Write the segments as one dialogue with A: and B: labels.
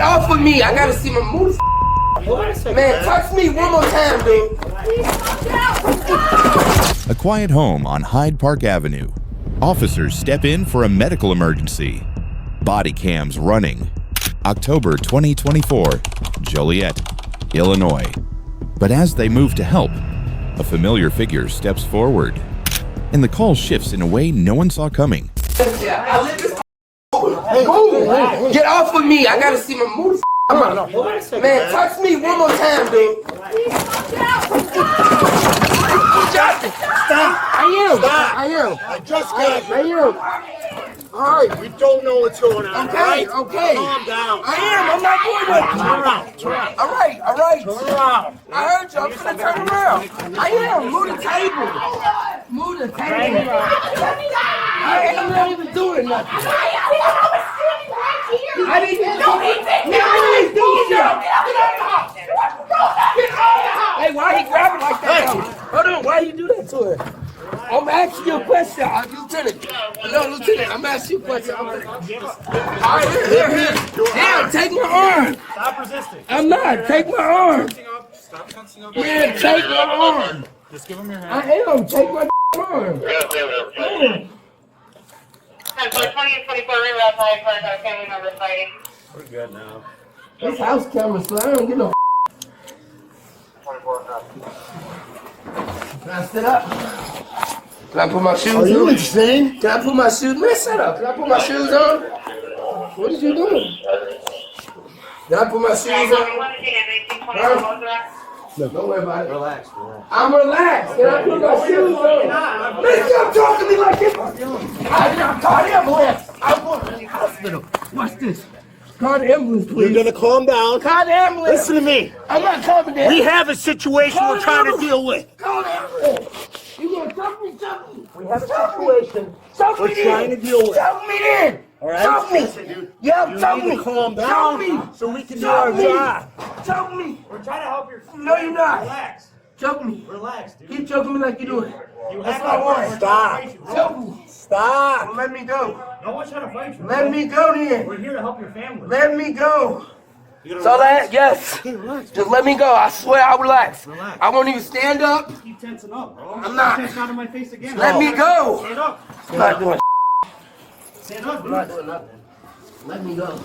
A: off of me. I gotta see my move. Man, touch me one more time, dude.
B: A quiet home on Hyde Park Avenue. Officers step in for a medical emergency. Body cams running. October 2024, Joliet, Illinois. But as they move to help, a familiar figure steps forward. And the call shifts in a way no one saw coming.
A: Get off of me. I gotta see my move. Man, touch me one more time, dude.
C: Stop.
A: I am.
C: I just got you.
A: I am. All right.
C: We don't know what's going on.
A: Okay,
C: right?
A: okay.
C: Calm down.
A: I am. I'm not doing nothing.
C: Turn around. Turn around.
A: All right.
C: Turn around.
A: I heard you. I'm gonna turn around. I am. Move the table. Move the table. I am not even doing nothing. I didn't even do Hey, why he grab it like that? Hold on. Why you do that to her? I'm asking you a question, Lieutenant. No, Lieutenant, I'm asking you a question. All right, here. Damn, take my arm.
D: Stop resisting.
A: I'm not. Take my arm.
D: Stop tensing up.
A: Man, take my arm.
D: Just give him your hand.
A: I am. Take my arm.
E: So 20 and 24 reroute Hyde Park, our family members fighting.
D: We're good now.
A: This house camera, so I don't get no. Can I sit up? Can I put my shoes on?
C: Are you insane?
A: Can I put my shoes? Man, shut up. Can I put my shoes on? What is you doing? Can I put my shoes on? Don't worry about it.
D: Relax.
A: I'm relaxed. Can I put my shoes on? Man, stop talking to me like this. I'm call the ambulance. I'm going to the hospital. Watch this. Call the ambulance, please.
C: You're gonna calm down.
A: Call the ambulance.
C: Listen to me.
A: I'm not coming there.
C: We have a situation we're trying to deal with.
A: Call the ambulance. You gonna choke me? We have a situation. Choke me
C: We're trying to deal with.
A: Choke me then.
C: All right?
A: Choke me.
C: Listen, dude.
A: Yeah,
C: You
A: choke
C: need
A: me.
C: to calm
A: Choke
C: down
A: me.
C: so we can do our job.
A: Choke me.
D: We're trying to help your.
A: No, you're not.
D: Relax.
A: Choke me.
D: Relax, dude.
A: Keep choking me like you doing.
D: You
A: That's
D: have
A: what I
D: to
A: want.
C: Stop.
A: Choke me.
C: Stop.
A: Let me go.
D: No one's trying to fight you.
A: Let me go then.
D: We're here to help your family.
A: Let me go.
D: You
A: So that, yes.
C: Okay, relax.
A: Just let me go. I swear I'll relax.
D: Relax.
A: I won't even stand up.
D: Keep tensing up, bro.
A: I'm not.
D: Tense out of my face again.
A: Let me go.
D: Stand up.
A: I'm not doing
D: Stand up,
A: I'm
D: dude.
A: not doing nothing. Let me go.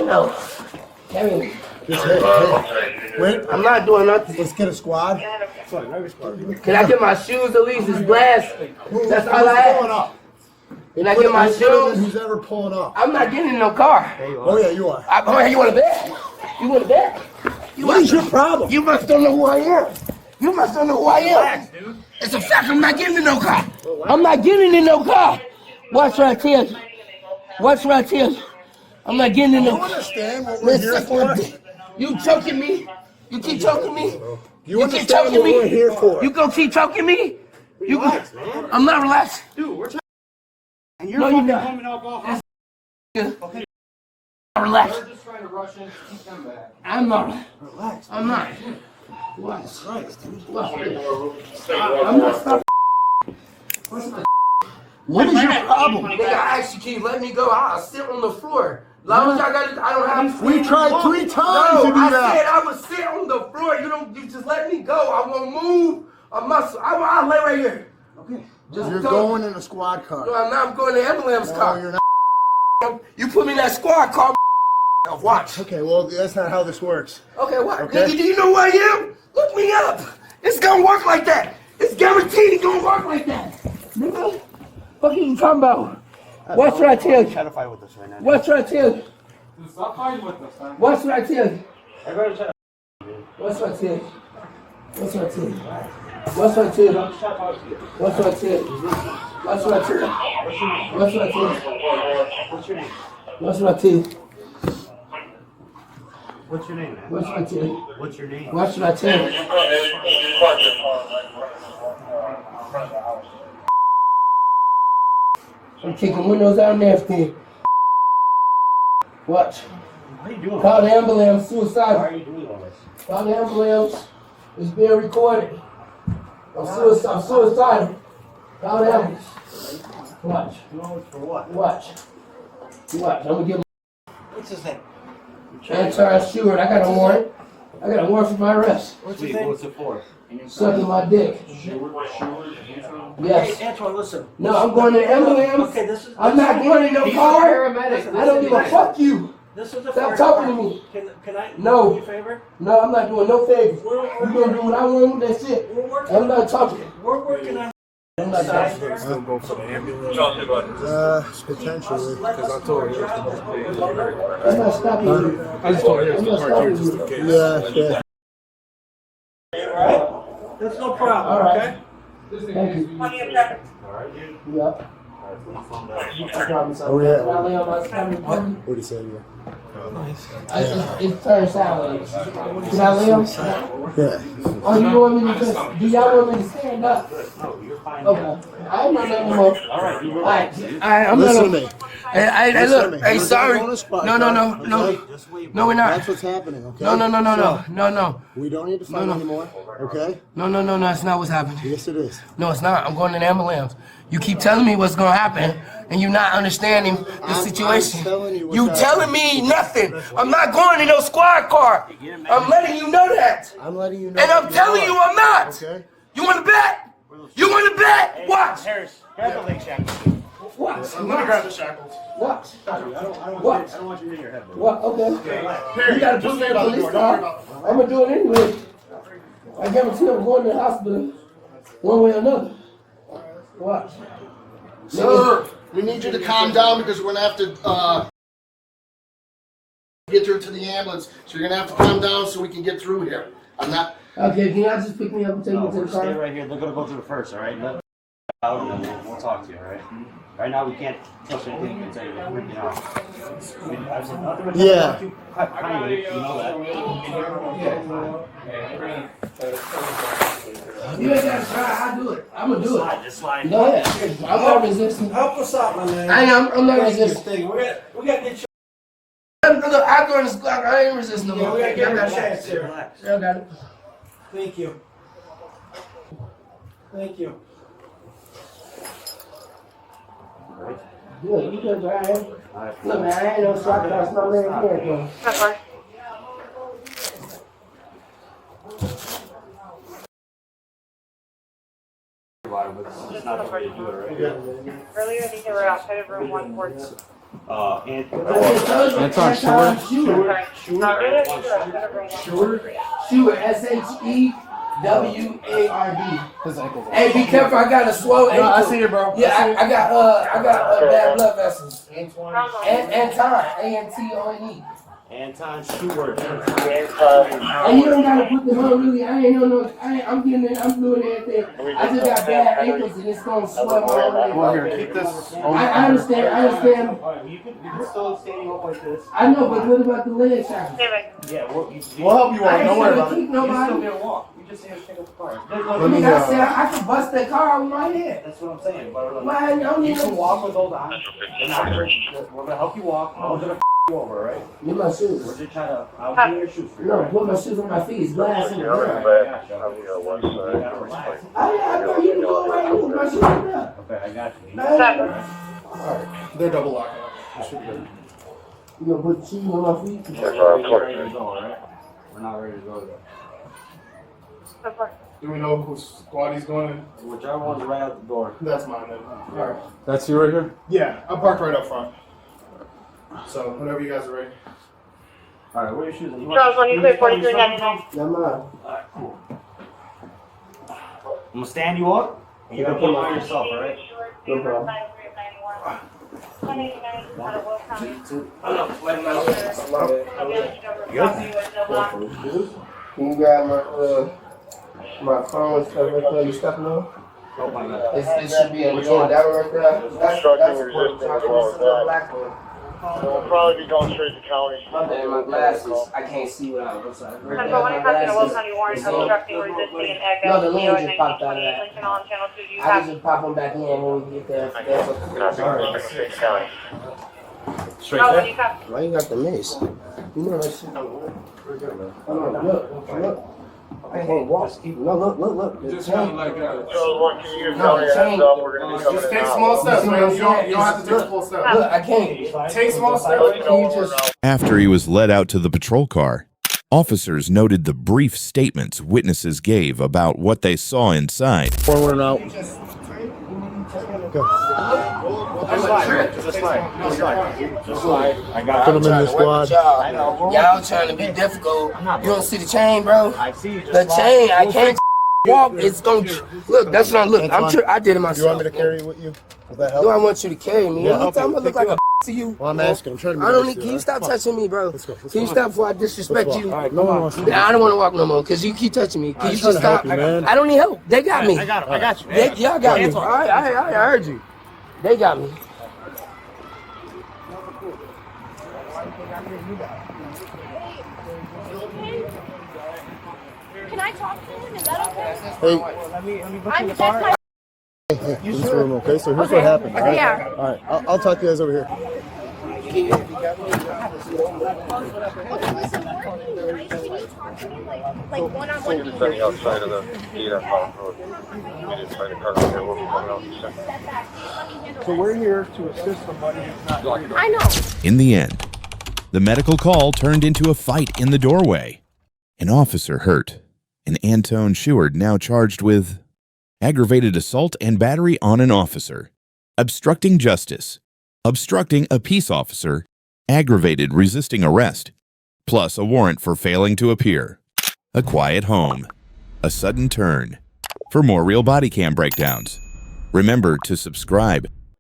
A: No. Carry me.
C: Wait.
A: I'm not doing nothing.
C: Let's get a squad.
A: Can I get my shoes at least? It's glass. That's all I
C: Who's pulling
A: have.
C: up?
A: Can I get my shoes?
C: Who's ever pulling up?
A: I'm not getting in no car.
C: Oh yeah, you are.
A: You want a bet? You want a bet?
C: What is your problem?
A: You must don't know who I am. You must don't know who I am.
D: Relax, dude.
A: It's a fact. I'm not getting in no car. I'm not getting in no car. Watch what I tell you. Watch what I tell you. I'm not getting in no
C: You
A: car.
C: understand what we're here for?
A: You choking me? You keep choking me?
C: You
A: keep
C: understand
A: choking
C: what
A: me?
C: we're here for?
A: You gonna keep choking me? You
D: Relax, man.
A: I'm not relaxed.
D: Dude, we're trying. And you're
A: No, you're
D: fucking
A: not.
D: home and alcohol. Okay.
A: I'm relaxed.
D: We're just trying to rush in to keep them back.
A: I'm not.
C: Relax.
A: I'm not. What?
C: Christ, dude.
A: What? I'm not stopping. What is your problem? Nigga, I actually can you let me go? I'll sit on the floor. As long as I don't have.
C: We tried 3 times to do
A: I
C: that.
A: said I would sit on the floor. You just let me go. I won't move a muscle. I'll lay right here.
C: Okay.
A: Just
C: You're
A: go.
C: going in a squad car.
A: No, I'm not. I'm going to the ambulance
C: No,
A: car.
C: you're not.
A: You put me in that squad car. Watch.
C: Okay, well, that's not how this works.
A: Okay, what?
C: Okay.
A: Nigga, do you know who I am? Look me up. It's gonna work like that. It's guaranteed it's gonna work like that. Nigga, what are you talking about? Watch what I tell you.
D: Try to fight with us right now.
A: Watch what I tell you.
D: Dude, stop fighting with us, man.
A: Watch what I tell you.
D: Everybody's trying
A: Watch what I tell you. Watch what I tell you. Watch what I tell you.
D: to talk to you.
A: Watch what I tell you. Watch what I tell you. Watch what I tell you.
D: What's your name?
A: Watch what I tell you.
D: What's your name, man?
A: Watch what I tell you.
D: What's your name?
A: Watch what I tell you. I'm kicking windows out and everything. Watch.
D: What are you doing?
A: Call the ambulance.
D: Why
A: Suicide.
D: are you doing all this?
A: Call the ambulance. It's being recorded. I'm suicidal. Call the ambulance. Watch.
D: For what?
A: Watch. I'm gonna get
F: What's his name?
A: Antone Sheward. I got a warrant. I got a warrant for my arrest.
F: What's his name?
D: What's it for?
A: Sucking my dick. Yes.
F: Hey, Antone, listen.
A: No, I'm going to the ambulance.
F: Okay, this is.
A: I'm not going in no car.
F: Listen,
A: I don't give a fuck you.
F: This is the
A: Stop
F: fire
A: talking to
F: department.
A: me.
F: Can I
A: No.
F: do you a favor?
A: No, I'm not doing no favors. You gonna do what I want with that shit.
F: We're working.
A: I'm not talking.
F: We're working on.
A: I'm not talking.
C: Potentially.
F: Because I told you.
A: I'm not stopping you.
G: I just told you
A: I'm
G: to
A: not
G: park here
A: stopping
G: just
A: you.
G: in case.
C: Yeah.
F: That's no problem.
A: All right.
F: Okay.
A: Thank you.
E: Plenty of traffic.
A: Yep.
C: Oh, yeah.
A: Can I lay on my stomach?
C: What do you say?
A: It's turned sideways. Can I lay on?
C: Yeah.
A: Oh, you want me to just, do y'all want me to stand up? Okay. I ain't not nothing more. All right. I'm
C: Listen
A: not.
C: to me.
A: Hey,
C: Listen
A: look.
C: to me.
A: Hey,
C: We're
A: sorry.
C: on the spot,
A: No, we're not.
C: That's what's happening, okay?
A: No.
C: We don't need to fight anymore, okay?
A: No, that's not what's happening.
C: Yes, it is.
A: No, it's not. I'm going to the ambulance. You keep telling me what's going to happen, and you're not understanding the situation.
C: I'm telling you what's
A: You
C: happening.
A: telling me nothing. I'm not going in no squad car. I'm letting you know that.
C: I'm letting you know.
A: And I'm
C: that
A: telling
C: are.
A: you I'm not.
C: Okay?
A: You want to bet? You want to bet? Watch.
D: Harris, grab the leg shackles.
A: Watch.
G: Let me grab the shackles.
A: Watch.
D: I don't
A: Watch.
D: want you to hit your head, bro.
A: What? Okay.
G: Harry,
A: You gotta
G: just
A: put me
G: stay
A: in a
G: by the
A: police
G: door. Don't worry
A: car.
G: about it.
A: I'm gonna do it anyway. I guarantee I'm going to the hospital one way or another. Watch.
C: Sir, we need you to calm down because we're gonna have to get her to the ambulance. So you're gonna have to calm down so we can get through here. I'm not.
A: Okay, can y'all just pick me up and take
D: No,
A: me to the
D: we're stay
A: car?
D: right here. They're gonna go through it first, all right? Let out and then we'll talk to you, all right? Right now, we can't touch anything until you know. I've said nothing but
C: Yeah.
D: kindly, you know that.
A: You ain't gotta try. I'll do it. I'm gonna do it.
D: Just slide.
A: Go ahead. I'm not resisting.
F: Help us out, my man.
A: I'm not
F: We gotta get
A: resisting.
F: this thing. We gotta get you.
A: Look, I go in the squad. I ain't resisting no
F: Yeah,
A: more.
F: we gotta give
A: Y'all
F: her a
A: got
F: chance
A: it.
F: here.
D: Relax.
A: Y'all got it.
F: Thank you. Thank you.
A: Good, you good, Brian.
D: All right.
A: Look, man, I ain't no shot cross no man here, bro.
E: That's fine.
D: It's not the way to do it, right?
E: Earlier, I think they were outside of room 142.
A: Antone Sheward.
E: Sorry. Earlier, I think they were outside of room 143.
A: Sheward, SHEWARD. Hey, be careful, I got a swollen ankle.
C: I see you, bro.
A: Yeah, I got bad blood vessels.
E: Anton.
A: Antone.
D: Antone Sheward.
A: And you don't gotta put them on really. I'm getting it, I'm doing everything. I just got bad ankles and it's gonna swell all over.
G: Keep this.
A: I understand.
D: You can still standing up like this.
A: I know, but what about the leg shackles?
E: David.
D: Yeah,
C: We'll help you
A: I
C: out.
A: ain't
C: Don't worry
A: gonna
C: about
A: keep
C: it.
D: You still
A: nobody.
D: can't walk. You just need to take up the car.
C: Let me,
A: I said I could bust that car with my head.
D: That's what I'm saying. But
A: Why I don't
D: you
A: need
D: can
A: no
D: walk with those on. We're gonna help you walk. We're gonna you over, right?
A: Get my
D: We're
A: shoes.
D: just trying to. I'll clean your shoes for you.
A: No,
D: right?
A: put my shoes on my feet. It's glass in the ground.
D: You gotta relax.
A: I know you can go right here with my shoes on up.
D: Okay, I got you.
G: They're double locking up. It should be good.
A: You gonna put shoes on my feet?
D: We're not ready to go, alright? We're not ready to go yet.
E: So far.
G: Do we know whose squad he's going in?
D: Whichever one's right out the door.
G: That's mine then. Alright.
H: That's you right here?
G: Yeah, I'm parked right up front. So, whenever you guys are ready.
D: Alright, where are your shoes? You
E: Charles, when you clear
D: want me to
E: 4399.
A: Never mind.
D: Alright, cool. I'm gonna stand you up. And you're gonna put them on yourself, alright?
A: No problem. Can you grab my phone and stuff right there? You stepping on?
D: Oh my god.
A: It should be a little down right there. That's important. The black one.
C: We'll probably be going straight to county.
A: My bad, my glasses. I can't see without them. Sorry.
E: Central 1 County, Will County Warrant, obstructing, resisting, and echo.
A: No, the lane just popped out of that.
E: Lincoln on channel 2. Do you
A: I
E: have?
A: can just pop them back in when we get there.
E: Charles, when you come.
A: Why you got the mace? You know that shit. Look. I I can't walk. No, look.
G: Just kind of like
A: Just
G: take small steps, man. You don't have to take a full step.
A: Look, I can't.
G: Take small steps.
A: Can you just...
B: After he was led out to the patrol car, officers noted the brief statements witnesses gave about what they saw inside.
H: Forward and out.
A: I got
H: Put him in the squad.
A: Y'all trying to be difficult. You don't see the chain, bro? The chain, I can't walk. It's going to... Look, that's not... Look, I'm sure I did it myself.
H: You want me to carry with you? Does that help?
A: Do I want you to carry me?
H: Yeah,
A: You
H: okay.
A: time I look like a to you?
H: Well, I'm asking. I'm trying to be
A: I don't
H: nice
A: need...
H: to
A: Can you stop
H: Come on.
A: touching me, bro?
H: Let's go.
A: Can you stop before I disrespect
H: Let's
A: you?
H: walk. All right, no one wants to.
A: I don't want to walk no more because you keep touching me. Can you
H: trying
A: just
H: to help
A: stop?
H: you, man.
A: I don't need help. They got me.
H: I got you.
A: Y'all got me. All right, I heard you. They got me.
I: Can I talk to him? Is that okay?
H: Hey,
I: I'm that's my
H: in this room, okay? So here's what happened, all right?
I: Yeah.
H: All right, I'll talk to you guys over here.
I: Can you talk to me like one-on-one?
J: Standing outside of the gate on Mountain Road. We didn't find a car out there. We'll be coming out in a second.
F: So we're here to assist somebody who's not here.
I: I know.
B: In the end, the medical call turned into a fight in the doorway. An officer hurt, and Antone Sheward now charged with aggravated assault and battery on an officer, obstructing justice, obstructing a peace officer, aggravated resisting arrest, plus a warrant for failing to appear. A quiet home, a sudden turn. For more real body cam breakdowns, remember to subscribe